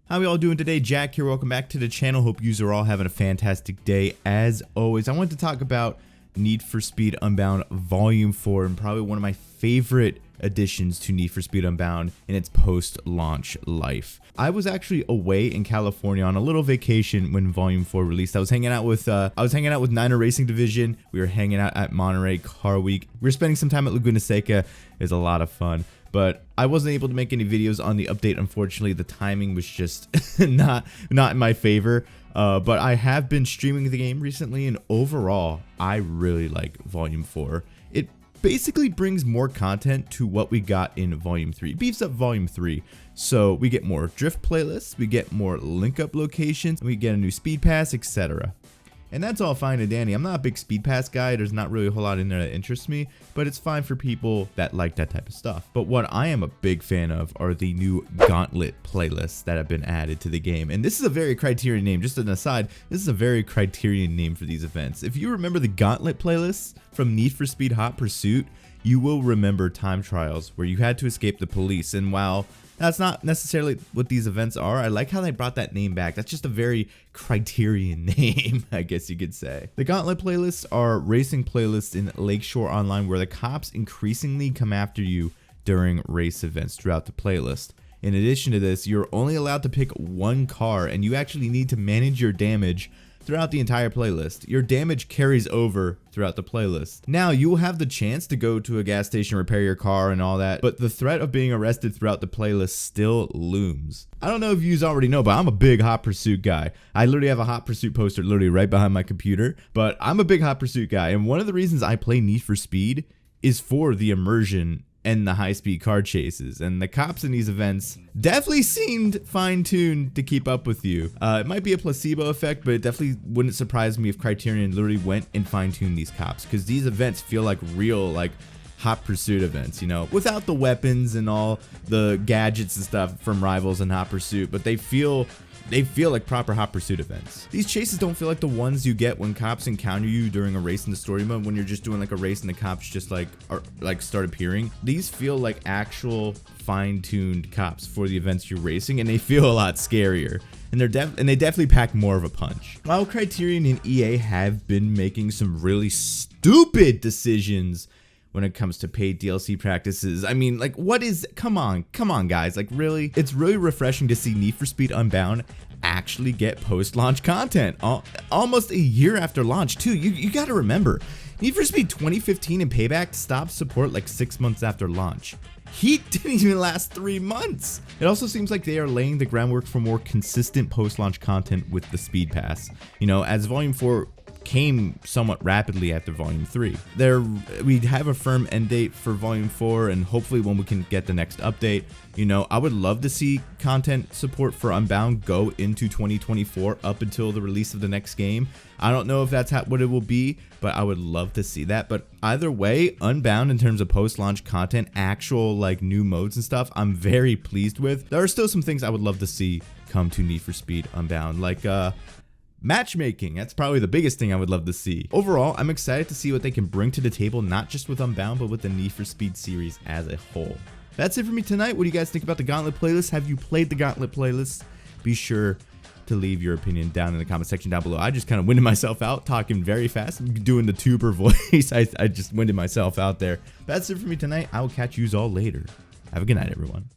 How are we all doing today? Jack here. Welcome back to the channel. Hope you are all having a fantastic day. As always, I wanted to talk about Need for Speed Unbound Volume 4 and probably one of my favorite additions to Need for Speed Unbound in its post-launch life. I was actually away in California on a little vacation when Volume 4 released. I was hanging out with Niner Racing Division. We were hanging out at Monterey Car Week. We were spending some time at Laguna Seca. It was a lot of fun. But I wasn't able to make any videos on the update. Unfortunately, the timing was just not in my favor. But I have been streaming the game recently, and overall, I really like Volume 4. It basically brings more content to what we got in Volume 3. It beefs up Volume 3. So we get more drift playlists, we get more link up locations, we get a new speed pass, etc. And that's all fine and dandy. I'm not a big speed pass guy. There's not really a whole lot in there that interests me, but it's fine for people that like that type of stuff. But what I am a big fan of are the new Gauntlet playlists that have been added to the game. And this is a very Criterion name. Just an aside, this is a very Criterion name for these events. If you remember the Gauntlet playlists from Need for Speed Hot Pursuit, you will remember time trials where you had to escape the police. And while that's not necessarily what these events are, I like how they brought that name back. That's just a very Criterion name, I guess you could say. The Gauntlet playlists are racing playlists in Lakeshore Online where the cops increasingly come after you during race events throughout the playlist. In addition to this, you're only allowed to pick one car and you actually need to manage your damage throughout the entire playlist. Your damage carries over throughout the playlist. Now, you will have the chance to go to a gas station, repair your car and all that, but the threat of being arrested throughout the playlist still looms. I don't know if you already know, but I'm a big Hot Pursuit guy. I literally have a Hot Pursuit poster literally right behind my computer, but I'm a big Hot Pursuit guy, and one of the reasons I play Need for Speed is for the immersion and the high-speed car chases, and the cops in these events definitely seemed fine-tuned to keep up with you. It might be a placebo effect, but it definitely wouldn't surprise me if Criterion literally went and fine-tuned these cops, because these events feel like real, like, Hot Pursuit events, you know, without the weapons and all the gadgets and stuff from Rivals and Hot Pursuit, but they feel like proper Hot Pursuit events. These chases don't feel like the ones you get when cops encounter you during a race in the story mode, when you're just doing like a race and the cops just start appearing. These feel like actual fine-tuned cops for the events you're racing, and they feel a lot scarier. And they definitely pack more of a punch. While Criterion and EA have been making some really stupid decisions when it comes to paid DLC practices. I mean, like, come on guys, like, really? It's really refreshing to see Need for Speed Unbound actually get post-launch content almost a year after launch too. You gotta remember, Need for Speed 2015 and Payback stopped support like 6 months after launch. Heat didn't even last 3 months. It also seems like they are laying the groundwork for more consistent post-launch content with the Speed Pass. You know, as Volume 4 came somewhat rapidly after Volume 3. We have a firm end date for Volume 4, and hopefully when we can get the next update, you know, I would love to see content support for Unbound go into 2024 up until the release of the next game. I don't know if that's what it will be, but I would love to see that. But either way, Unbound in terms of post-launch content, actual like new modes and stuff, I'm very pleased with. There are still some things I would love to see come to Need for Speed Unbound, like matchmaking. That's probably the biggest thing I would love to see. Overall, I'm excited to see what they can bring to the table, not just with Unbound, but with the Need for Speed series as a whole. That's it for me tonight. What do you guys think about the Gauntlet playlist? Have you played the Gauntlet playlist? Be sure to leave your opinion down in the comment section down below. I just kind of winded myself out talking very fast. I'm doing the tuber voice. I just winded myself out there. That's it for me tonight. I will catch yous all later. Have a good night, everyone.